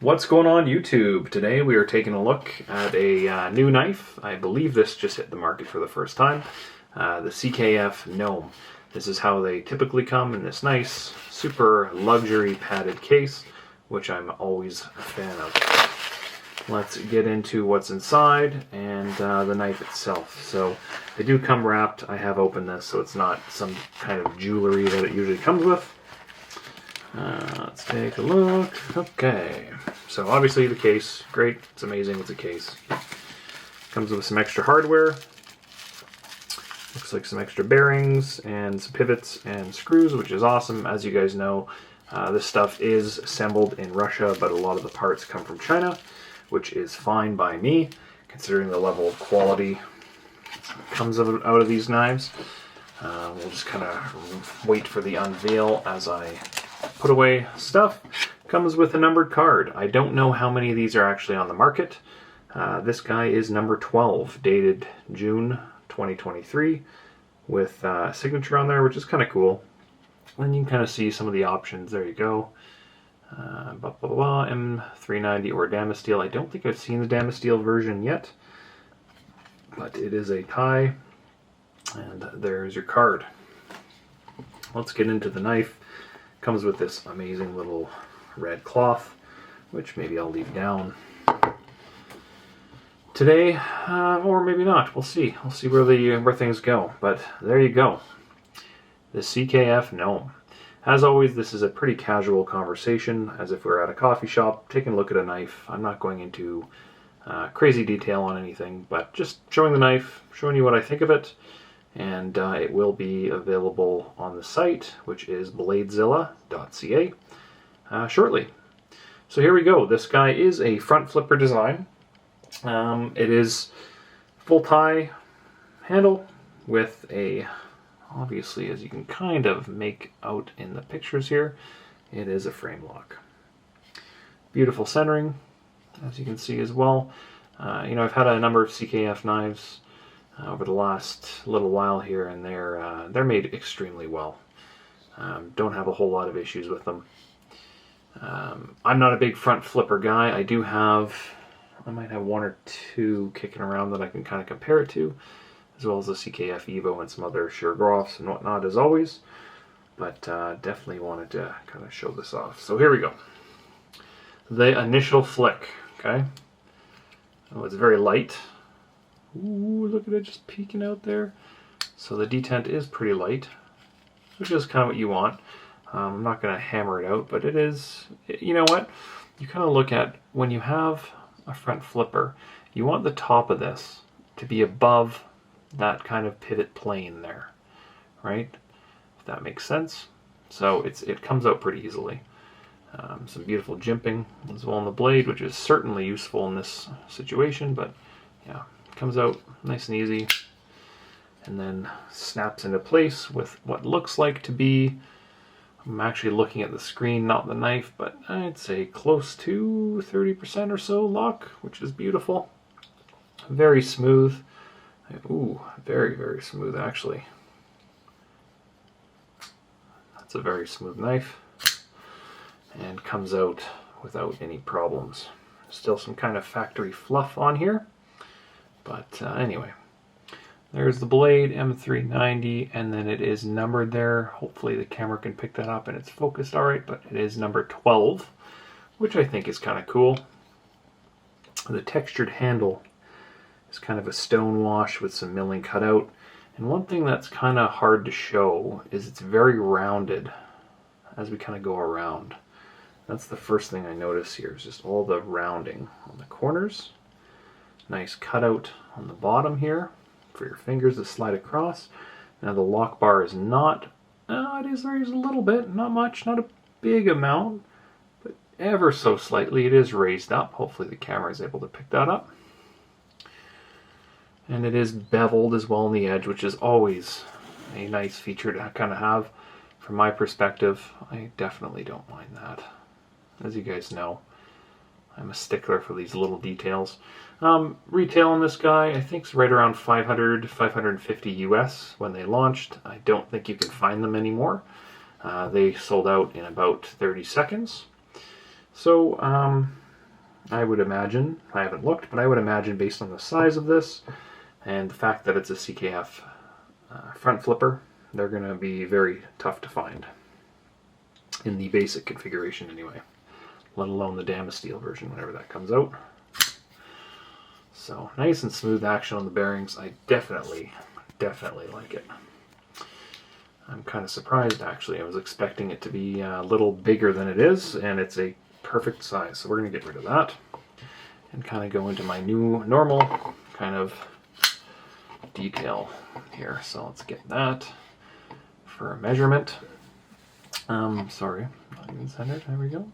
What's going on YouTube? Today we are taking a look at a new knife. I believe this just hit the market for the first time. The CKF Gnome. This is how they typically come in this nice, super luxury padded case, which I'm always a fan of. Let's get into what's inside and the knife itself. So they do come wrapped. I have opened this, so it's not some kind of jewelry that it usually comes with. Let's take a look. Okay, so obviously the case, great, it's amazing, it's a case. Comes with some extra hardware. Looks like some extra bearings and some pivots and screws, which is awesome. As you guys know, this stuff is assembled in Russia, but a lot of the parts come from China, which is fine by me, considering the level of quality that comes out of these knives. We'll just kind of wait for the unveil as I put away stuff. Comes with a numbered card. I don't know how many of these are actually on the market. This guy is number 12, dated June 2023, with a signature on there, which is kind of cool. And you can kind of see some of the options. There you go. M390 or Damasteel. I don't think I've seen the Damasteel version yet, but it is a tie. And there's your card. Let's get into the knife. Comes with this amazing little red cloth, which maybe I'll leave down today, or maybe not. We'll see. We'll see where things go. But there you go. The CKF Gnome. As always, this is a pretty casual conversation, as if we're at a coffee shop taking a look at a knife. I'm not going into crazy detail on anything, but just showing the knife, showing you what I think of it. And it will be available on the site, which is bladezilla.ca, shortly. So here we go. This guy is a front flipper design. It is full tie handle with a, obviously, as you can kind of make out in the pictures here, it is a frame lock. Beautiful centering, as you can see as well. I've had a number of CKF knives over the last little while here, and they're made extremely well. Don't have a whole lot of issues with them. I'm not a big front flipper guy. I might have one or two kicking around that I can kind of compare it to, as well as the CKF Evo and some other Shergroffs and whatnot as always. But definitely wanted to kind of show this off. So here we go. The initial flick, okay? Oh, it's very light. Ooh, look at it just peeking out there. So the detent is pretty light, which is kind of what you want. I'm not going to hammer it out, but it is, you know what? You kind of look at, when you have a front flipper, you want the top of this to be above that kind of pivot plane there, right? If that makes sense. So it comes out pretty easily. Some beautiful jimping as well on the blade, which is certainly useful in this situation, but yeah. Comes out nice and easy, and then snaps into place with what looks like to be, I'm actually looking at the screen, not the knife, but I'd say close to 30% or so lock, which is beautiful. Very smooth. Ooh, very, very smooth actually. That's a very smooth knife, and comes out without any problems. Still some kind of factory fluff on here. But anyway, there's the blade, M390, and then it is numbered there. Hopefully the camera can pick that up and it's focused all right, but it is number 12, which I think is kind of cool. The textured handle is kind of a stone wash with some milling cut out. And one thing that's kind of hard to show is it's very rounded as we kind of go around. That's the first thing I notice here, is just all the rounding on the corners. Nice cutout on the bottom here for your fingers to slide across. Now the lock bar is not, there's a little bit, not much, not a big amount, but ever so slightly it is raised up. Hopefully the camera is able to pick that up. And it is beveled as well on the edge, which is always a nice feature to kind of have. From my perspective, I definitely don't mind that. As you guys know, I'm a stickler for these little details. Retail on this guy, I think, is right around 500, 550 US when they launched. I don't think you can find them anymore. They sold out in about 30 seconds. So I would imagine, I haven't looked, but I would imagine based on the size of this and the fact that it's a CKF front flipper, they're going to be very tough to find in the basic configuration anyway, let alone the Damasteel version whenever that comes out. So nice and smooth action on the bearings. I definitely like it. I'm kind of surprised actually. I was expecting it to be a little bigger than it is, and it's a perfect size. So we're going to get rid of that and kind of go into my new normal kind of detail here. So let's get that for a measurement. Sorry, not even centered. There we go.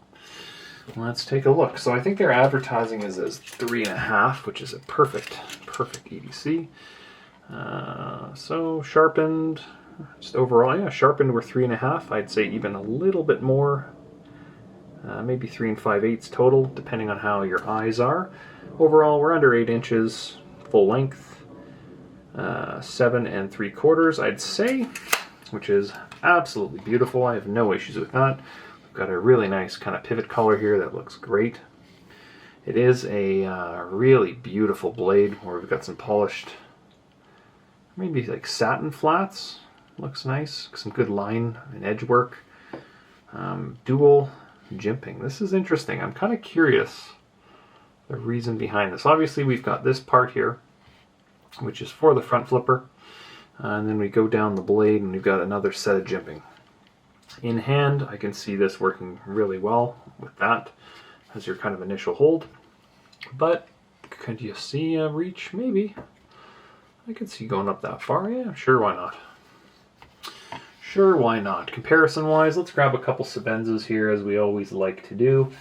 Let's take a look. So I think their advertising is as 3.5, which is a perfect EDC. So sharpened, just overall, yeah, sharpened we're 3.5. I'd say even a little bit more, maybe 3 5/8 total, depending on how your eyes are. Overall, we're under 8 inches, full length, 7 3/4, I'd say, which is absolutely beautiful. I have no issues with that. We've got a really nice kind of pivot color here that looks great. It is a really beautiful blade where we've got some polished, maybe like satin flats. Looks nice. Some good line and edge work. Dual jimping. This is interesting. I'm kind of curious the reason behind this. Obviously, we've got this part here, which is for the front flipper. And then we go down the blade and we've got another set of jimping. In hand, I can see this working really well with that as your kind of initial hold. But could you see a reach? Maybe. I could see going up that far. Yeah, sure, why not? Sure, why not? Comparison-wise, let's grab a couple Sebenzas here, as we always like to do.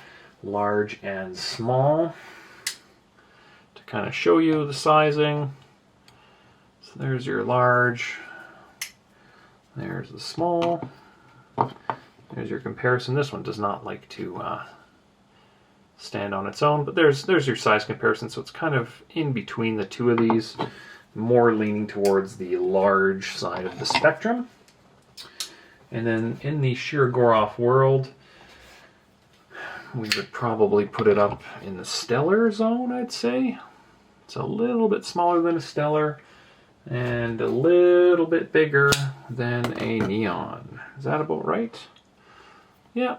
Large and small. To kind of show you the sizing. So there's your large. There's the small. There's your comparison. This one does not like to stand on its own, but there's your size comparison. So it's kind of in between the two of these, more leaning towards the large side of the spectrum. And then in the Shirogorov world, we would probably put it up in the stellar zone, I'd say. It's a little bit smaller than a stellar and a little bit bigger than a neon. Is that about right? Yeah,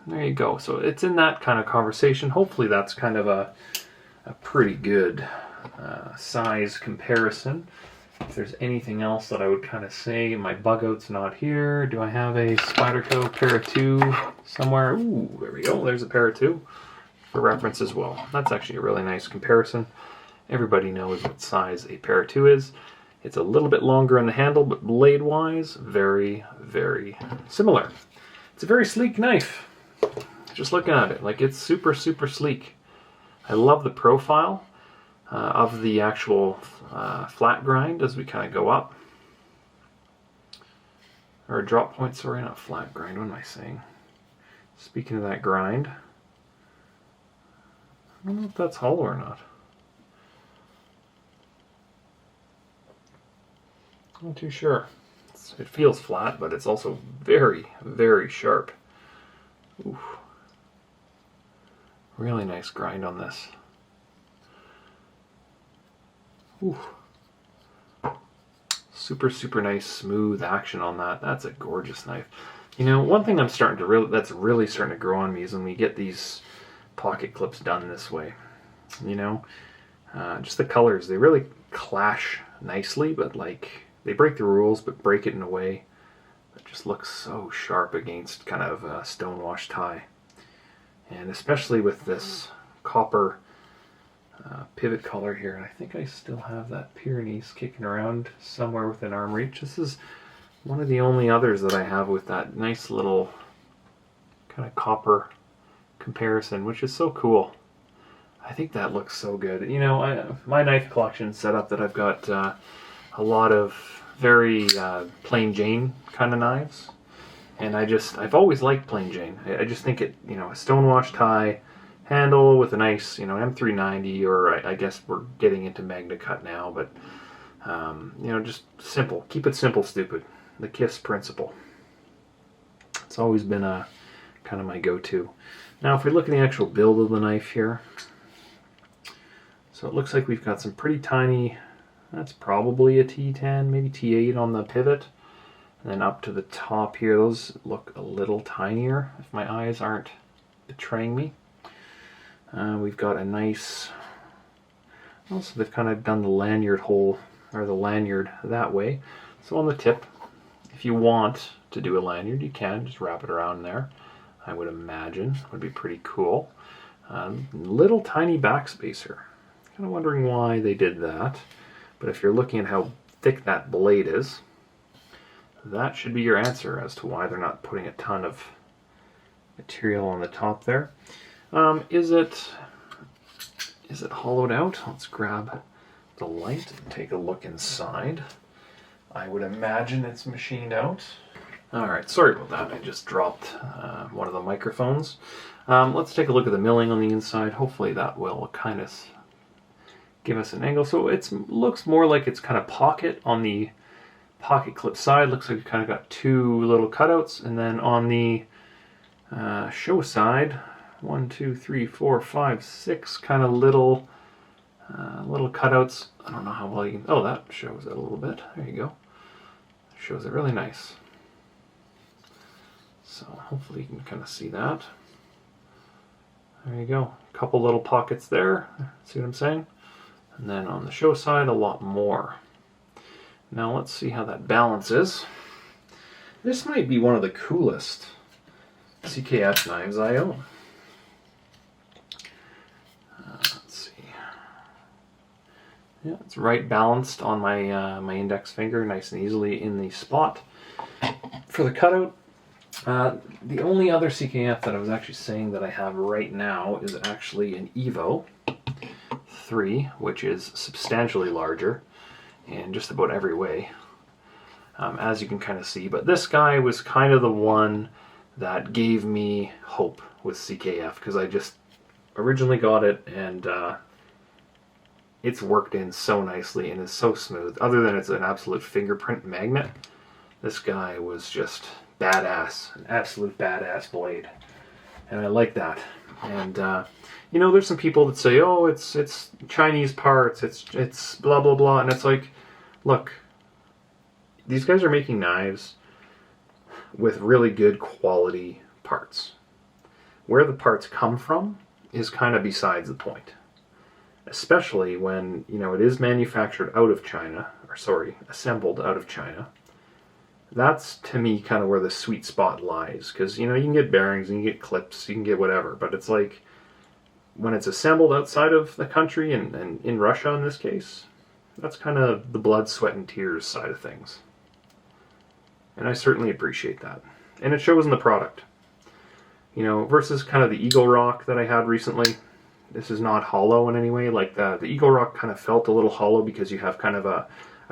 there you go. So it's in that kind of conversation. Hopefully that's kind of a pretty good size comparison. If there's anything else that I would kind of say, my bug out's not here. Do I have a Spyderco Para 2 somewhere? Ooh, there we go. There's a Para 2 for reference as well. That's actually a really nice comparison. Everybody knows what size a Para 2 is. It's a little bit longer in the handle, but blade-wise, very, very similar. It's a very sleek knife. Just looking at it, like it's super, super sleek. I love the profile of the actual flat grind as we kind of go up. Or drop point, sorry, not flat grind, what am I saying? Speaking of that grind, I don't know if that's hollow or not. Not too sure. It feels flat, but it's also very, very sharp. Ooh. Really nice grind on this. Ooh. Super, super nice, smooth action on that. That's a gorgeous knife. You know, one thing that's really starting to grow on me is when we get these pocket clips done this way. You know, just the colors, they really clash nicely, but like they break the rules, but break it in a way that just looks so sharp against kind of a stonewash tie. And especially with this copper pivot color here, and I think I still have that Pyrenees kicking around somewhere within arm reach. This is one of the only others that I have with that nice little kind of copper comparison, which is so cool. I think that looks so good. You know, my knife collection set up that I've got a lot of very plain Jane kind of knives, and I've always liked plain Jane. I just think it, you know, a stonewash tie handle with a nice, you know, M390, or I guess we're getting into Magna Cut now, but you know, just simple. Keep it simple, stupid. The KISS principle. It's always been a kind of my go-to. Now if we look at the actual build of the knife here, so it looks like we've got some pretty tiny, that's probably a T10, maybe T8 on the pivot. And then up to the top here, those look a little tinier if my eyes aren't betraying me. We've got a nice, also they've kind of done the lanyard hole, or the lanyard that way. So on the tip, if you want to do a lanyard, you can just wrap it around there. I would imagine would be pretty cool. Little tiny backspacer. Kind of wondering why they did that. But if you're looking at how thick that blade is, that should be your answer as to why they're not putting a ton of material on the top there. Is it hollowed out? Let's grab the light and take a look inside. I would imagine it's machined out. Alright, sorry about that. I just dropped one of the microphones. Let's take a look at the milling on the inside. Hopefully that will kind of give us an angle. So it looks more like it's kind of pocket on the pocket clip side. Looks like you kind of got two little cutouts, and then on the show side, 1, 2, 3, 4, 5, 6 kind of little cutouts. I don't know how well you can. Oh, that shows it a little bit. There you go. Shows it really nice. So hopefully you can kind of see that. There you go. A couple little pockets there. See what I'm saying? And then on the show side, a lot more. Now let's see how that balances. This might be one of the coolest CKF knives I own. Let's see. Yeah, it's right balanced on my my index finger, nice and easily in the spot for the cutout. The only other CKF that I was actually saying that I have right now is actually an Evo 3, which is substantially larger in just about every way, as you can kind of see. But this guy was kind of the one that gave me hope with CKF, because I just originally got it, and it's worked in so nicely and is so smooth. Other than it's an absolute fingerprint magnet, this guy was just badass, an absolute badass blade, and I like that. And you know, there's some people that say, oh, it's Chinese parts, it's blah blah blah, and it's like, look, these guys are making knives with really good quality parts. Where the parts come from is kind of besides the point, especially when, you know, it is manufactured out of China, or sorry, assembled out of China. That's, to me, kind of where the sweet spot lies, because, you know, you can get bearings, you can get clips, you can get whatever, but it's like, when it's assembled outside of the country, and in Russia in this case, that's kind of the blood, sweat, and tears side of things. And I certainly appreciate that. And it shows in the product. You know, versus kind of the Eagle Rock that I had recently. This is not hollow in any way. Like the Eagle Rock kind of felt a little hollow because you have kind of a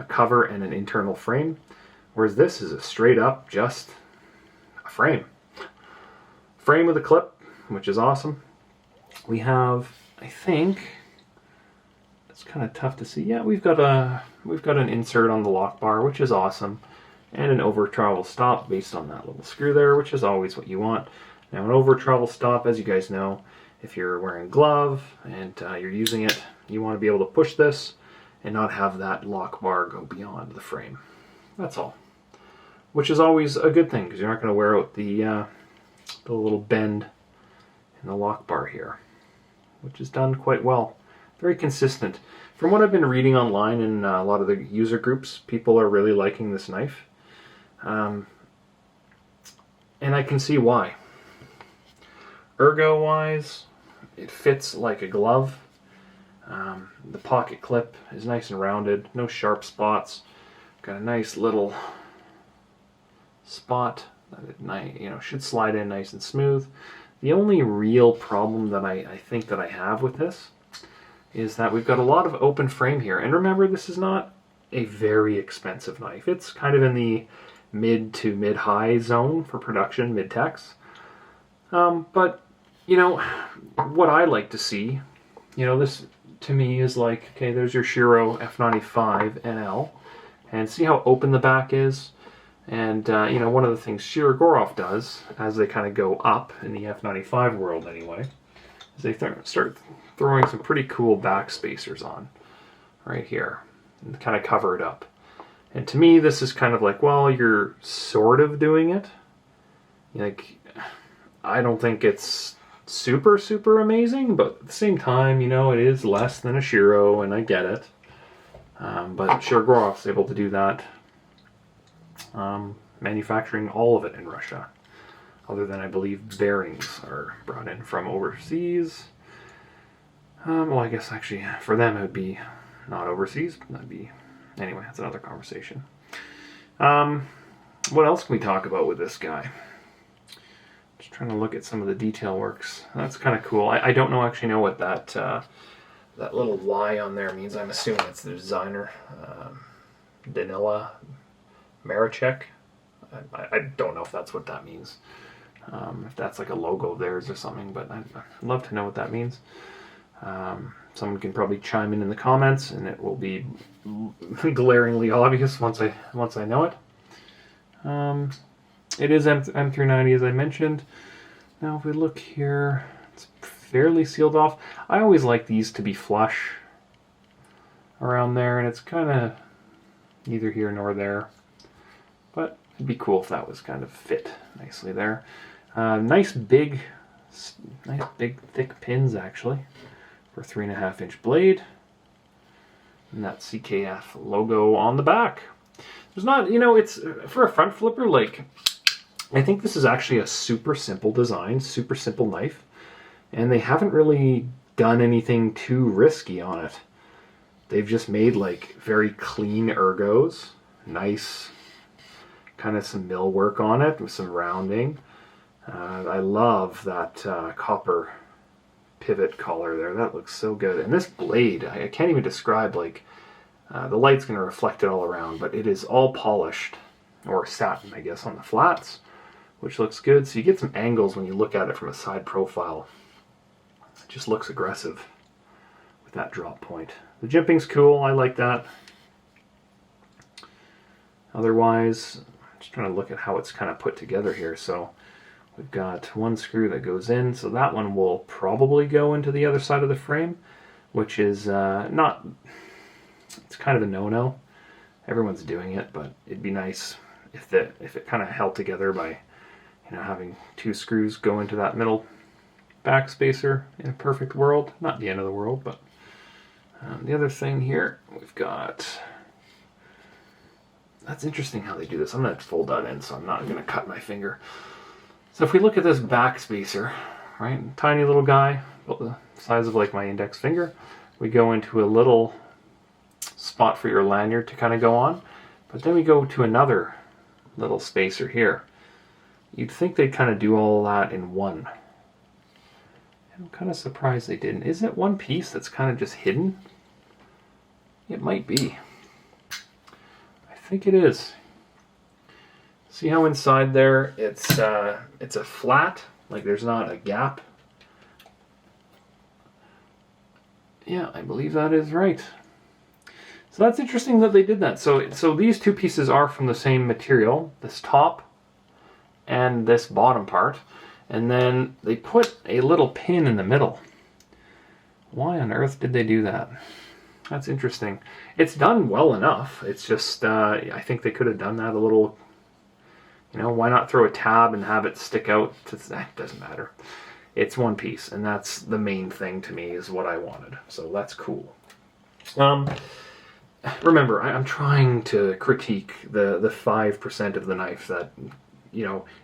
cover and an internal frame. Whereas this is a straight up just a frame. Frame with a clip, which is awesome. We have, I think, it's kind of tough to see. Yeah, we've got an insert on the lock bar, which is awesome, and an over travel stop based on that little screw there, which is always what you want. Now, an over travel stop, as you guys know, if you're wearing a glove and you're using it, you want to be able to push this and not have that lock bar go beyond the frame. That's all. Which is always a good thing, because you're not going to wear out the little bend in the lock bar here, which is done quite well. Very consistent. From what I've been reading online in a lot of the user groups, people are really liking this knife. And I can see why. Ergo-wise, it fits like a glove. The pocket clip is nice and rounded, no sharp spots. Got a nice little spot that it, you know, should slide in nice and smooth. The only real problem that I think that I have with this is that we've got a lot of open frame here. And remember, this is not a very expensive knife. It's kind of in the mid to mid-high zone for production, mid-techs. But, you know, what I like to see, you know, this to me is like, okay, there's your Shiro F95 NL. And see how open the back is? And, one of the things Shirogorov does, as they kind of go up, in the F95 world anyway, is they start throwing some pretty cool backspacers on, right here, and kind of cover it up. And to me, this is kind of like, well, you're sort of doing it. Like, I don't think it's super, super amazing, but at the same time, it is less than a Shiro, and I get it. But Shirogorov's able to do that, manufacturing all of it in Russia, other than I believe bearings are brought in from overseas. Well, I guess actually for them it would be not overseas. That'd be, anyway, that's another conversation. What else can we talk about with this guy? Just trying to look at some of the detail works. That's kind of cool. I don't actually know what that little Y on there means. I'm assuming it's the designer, Danila Maricek. I don't know if that's what that means. If that's like a logo of theirs or something, but I'd love to know what that means. Someone can probably chime in the comments, and it will be glaringly obvious once I know it. It is M390, as I mentioned. Now, if we look here, it's fairly sealed off. I always like these to be flush around there, and it's kind of neither here nor there. But it'd be cool if that was kind of fit nicely there. Nice big, thick pins, actually, for a 3.5-inch blade. And that CKF logo on the back. There's not, it's for a front flipper, like, I think this is actually a super simple design, super simple knife, and they haven't really done anything too risky on it. They've just made like very clean ergos, nice, kind of some mill work on it with some rounding. I love that copper pivot collar there. That looks so good. And this blade, I can't even describe, like, the light's going to reflect it all around, but it is all polished, or satin, I guess, on the flats, which looks good. So you get some angles when you look at it from a side profile. It just looks aggressive with that drop point. The jimping's cool. I like that. Otherwise, I'm just trying to look at how it's kind of put together here. So we've got one screw that goes in. So that one will probably go into the other side of the frame, which is not... It's kind of a no-no. Everyone's doing it, but it'd be nice if it kind of held together by having two screws go into that middle backspacer in a perfect world. Not the end of the world, but the other thing here, we've got... That's interesting how they do this. I'm going to fold that in, so I'm not going to cut my finger. So if we look at this backspacer, right, tiny little guy, about the size of like my index finger, we go into a little spot for your lanyard to kind of go on, but then we go to another little spacer here. You'd think they'd kind of do all that in one. I'm kind of surprised they didn't. Isn't it one piece that's kind of just hidden? It might be. I think it is. See how inside there it's a flat, like there's not a gap? Yeah, I believe that is right. So that's interesting that they did that. So these two pieces are from the same material, this top and this bottom part, and then they put a little pin in the middle. Why on earth did they do that? That's interesting. It's done well enough. It's just, I think they could have done that a little, why not throw a tab and have it stick out? That doesn't matter. It's one piece, and that's the main thing to me, is what I wanted. So that's cool. Remember, I'm trying to critique the 5% of the knife that,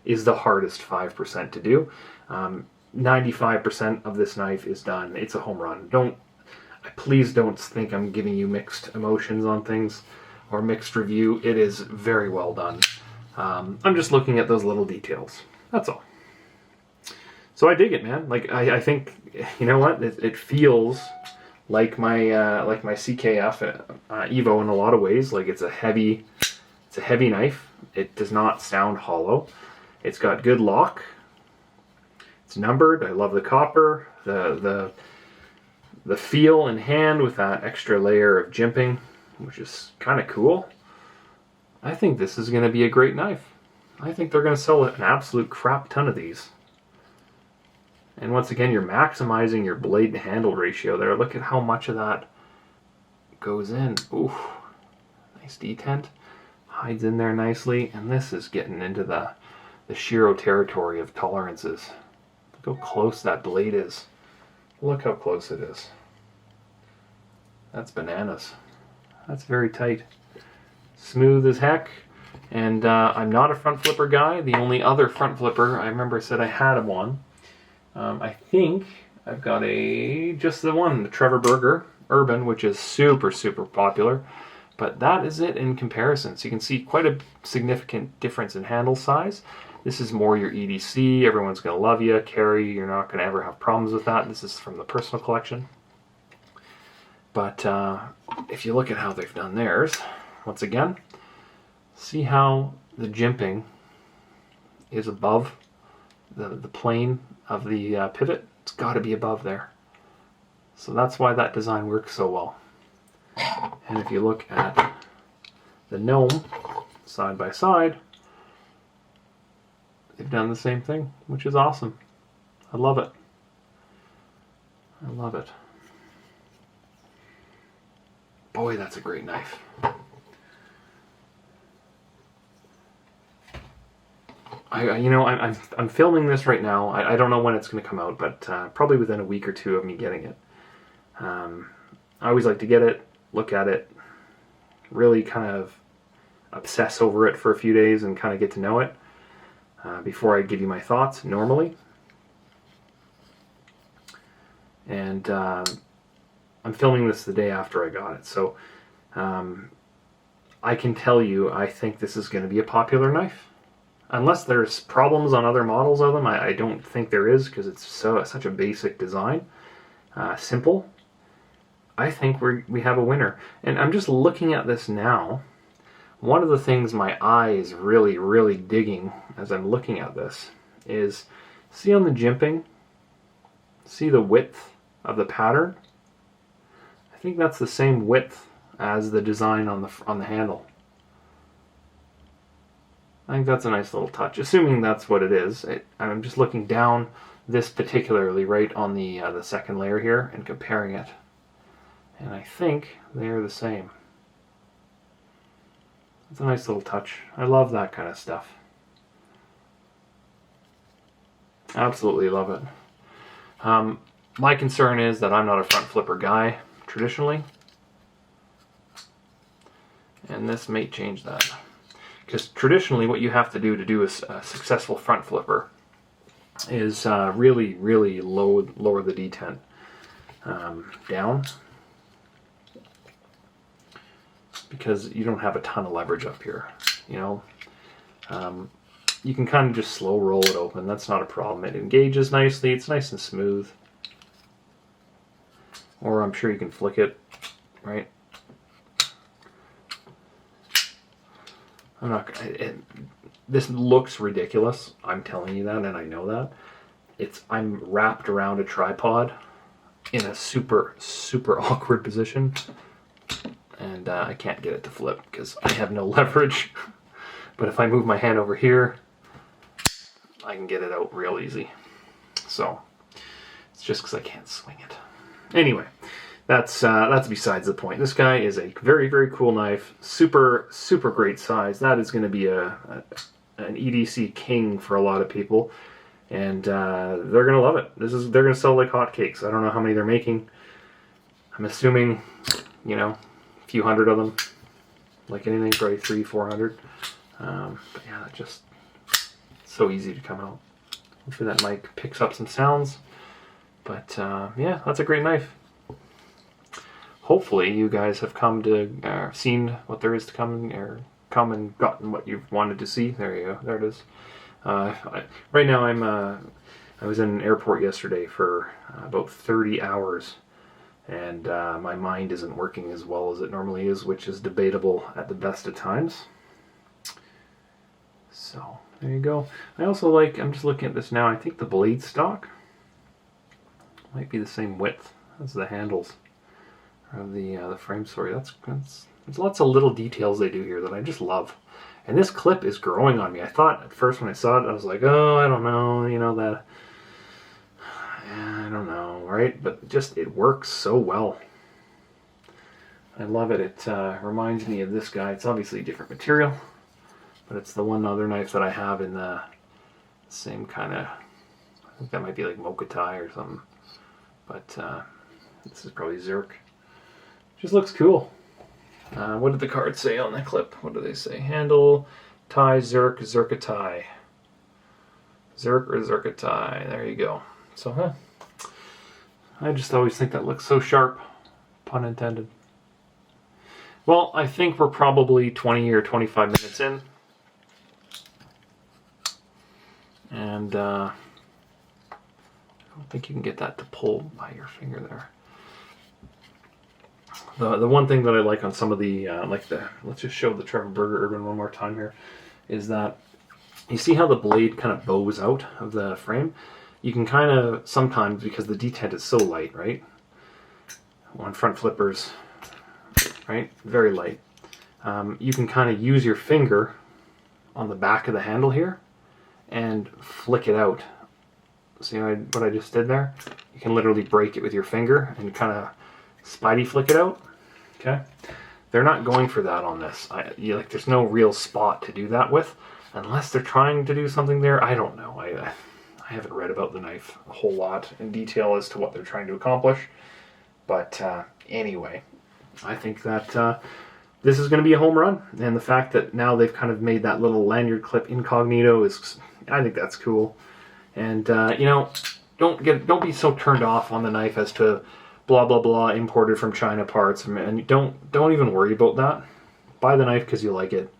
is the hardest 5% to do. 95% of this knife is done. It's a home run. Please don't think I'm giving you mixed emotions on things or mixed review. It is very well done. I'm just looking at those little details. That's all. So I dig it, man. Like, I think, you know what? It feels like my CKF Evo in a lot of ways. Like, it's a heavy knife. It does not sound hollow. It's got good lock. It's numbered. I love the copper. The feel in hand with that extra layer of jimping, which is kind of cool. I think this is going to be a great knife. I think they're going to sell an absolute crap ton of these. And once again, you're maximizing your blade to handle ratio there. Look at how much of that goes in. Ooh, nice detent. Hides in there nicely. And this is getting into the Shiro territory of tolerances. Look how close that blade is. Look how close it is. That's bananas. That's very tight. Smooth as heck. And I'm not a front flipper guy. The only other front flipper, I remember I said I had one. I think I've got just the one, the Trevor Berger Urban, which is super, super popular. But that is it in comparison. So you can see quite a significant difference in handle size. This is more your EDC. Everyone's going to love you. Carry, you're not going to ever have problems with that. This is from the personal collection. But if you look at how they've done theirs, once again, see how the jimping is above the plane of the pivot. It's got to be above there. So that's why that design works so well. And if you look at the Gnome side by side, they've done the same thing, which is awesome. I love it. I love it. Boy, that's a great knife. I'm filming this right now. I don't know when it's going to come out, but probably within a week or two of me getting it. I always like to get it, look at it, really kind of obsess over it for a few days and kind of get to know it before I give you my thoughts normally. And I'm filming this the day after I got it, so I can tell you I think this is going to be a popular knife. Unless there's problems on other models of them, I don't think there is, because it's such a basic design. Simple. I think we have a winner. And I'm just looking at this now. One of the things my eye is really, really digging as I'm looking at this is, see on the jimping, see the width of the pattern? I think that's the same width as the design on the handle. I think that's a nice little touch, assuming that's what it is. I'm just looking down this particularly right on the second layer here and comparing it. And I think they're the same. It's a nice little touch. I love that kind of stuff. Absolutely love it. My concern is that I'm not a front flipper guy, traditionally. And this may change that. Because traditionally what you have to do a successful front flipper is really, really lower the detent down. Because you don't have a ton of leverage up here, you know. You can kind of just slow roll it open. That's not a problem. It engages nicely. It's nice and smooth. Or I'm sure you can flick it, right? I'm not. This looks ridiculous. I'm telling you that, and I know that. I'm wrapped around a tripod in a super, super awkward position, and I can't get it to flip because I have no leverage. But if I move my hand over here, I can get it out real easy. So it's just because I can't swing it. Anyway, that's besides the point. This guy is a very, very cool knife. Super, super great size. That is going to be an EDC king for a lot of people, and they're going to love it. They're going to sell like hotcakes. I don't know how many they're making. I'm assuming, you know, a few hundred of them. Like anything, probably 300-400. But yeah, just so easy to come out. Hopefully that mic picks up some sounds. But yeah, that's a great knife. Hopefully you guys have come to seen what there is to come, or come and gotten what you've wanted to see. There you go. There it is. Right now I was in an airport yesterday for about 30 hours, and my mind isn't working as well as it normally is, which is debatable at the best of times. So there you go. I also I'm just looking at this now, I think the blade stock might be the same width as the handles. of the frame story. There's lots of little details they do here that I just love. And this clip is growing on me. I thought at first when I saw it, I was like, oh, I don't know, you know, that, I don't know, right? But just, it works so well. I love it. It reminds me of this guy. It's obviously a different material, but it's the one other knife that I have in the same kind of, I think that might be like Mokatai or something. But this is probably Zerk. Just looks cool. What did the card say on the clip? What do they say? Handle, tie, Zerk, Zerkatai. Zerk or Zerkatai. There you go. So, I just always think that looks so sharp. Pun intended. Well, I think we're probably 20 or 25 minutes in. And I don't think you can get that to pull by your finger there. The one thing that I like on some of the, let's just show the Trevor Burger Urban one more time here, is that you see how the blade kind of bows out of the frame? You can kind of, sometimes, because the detent is so light, right? On front flippers, right? Very light. You can kind of use your finger on the back of the handle here and flick it out. See what I just did there? You can literally break it with your finger and kind of spidey flick it out. Okay, they're not going for that on this. There's no real spot to do that with, unless they're trying to do something there. I don't know. I haven't read about the knife a whole lot in detail as to what they're trying to accomplish. But anyway, I think that this is going to be a home run, and the fact that now they've kind of made that little lanyard clip incognito is, I think that's cool. And you know, don't be so turned off on the knife as to blah blah blah imported from China parts, and don't even worry about that. Buy the knife because you like it.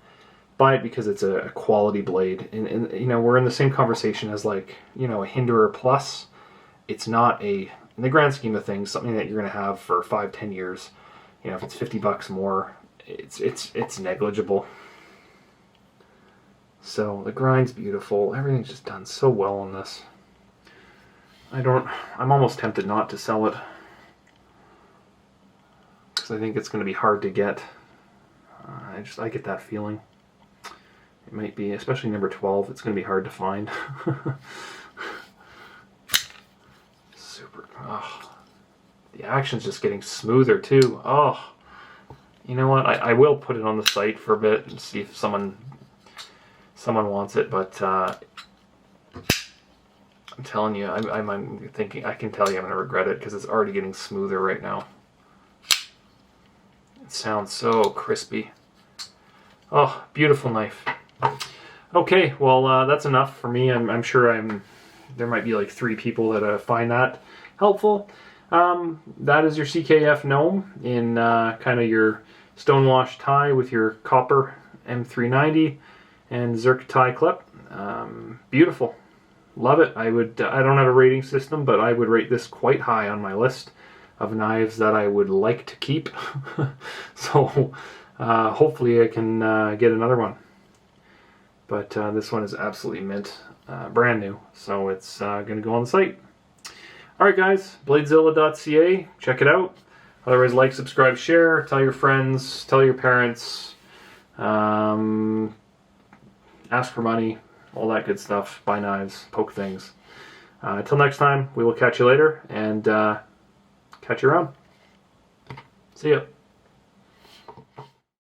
Buy it because it's a quality blade. And you know, we're in the same conversation as, like, you know, a Hinderer Plus. It's not in the grand scheme of things, something that you're going to have for 5-10 years. You know, if it's $50 more, it's negligible. So the grind's beautiful. Everything's just done so well on this. I'm almost tempted not to sell it, because I think it's going to be hard to get. I get that feeling. It might be, especially number 12, it's going to be hard to find. Super. Oh, the action's just getting smoother too. Oh, you know what? I will put it on the site for a bit and see if someone wants it, but I'm telling you, I'm thinking, I can tell you I'm going to regret it, because it's already getting smoother right now. It sounds so crispy. Oh, beautiful knife. Okay, well, that's enough for me. I'm sure there might be like 3 people that find that helpful. That is your CKF Gnome in kind of your stonewash tie with your copper M390 and Zerk tie clip. Beautiful. Love it. I don't have a rating system, but I would rate this quite high on my list of knives that I would like to keep. So hopefully I can get another one. But this one is absolutely mint, brand new, so it's going to go on the site. Alright guys, bladezilla.ca, check it out. Otherwise, like, subscribe, share, tell your friends, tell your parents, ask for money, all that good stuff, buy knives, poke things. Until next time, we will catch you later, and catch you around. See ya.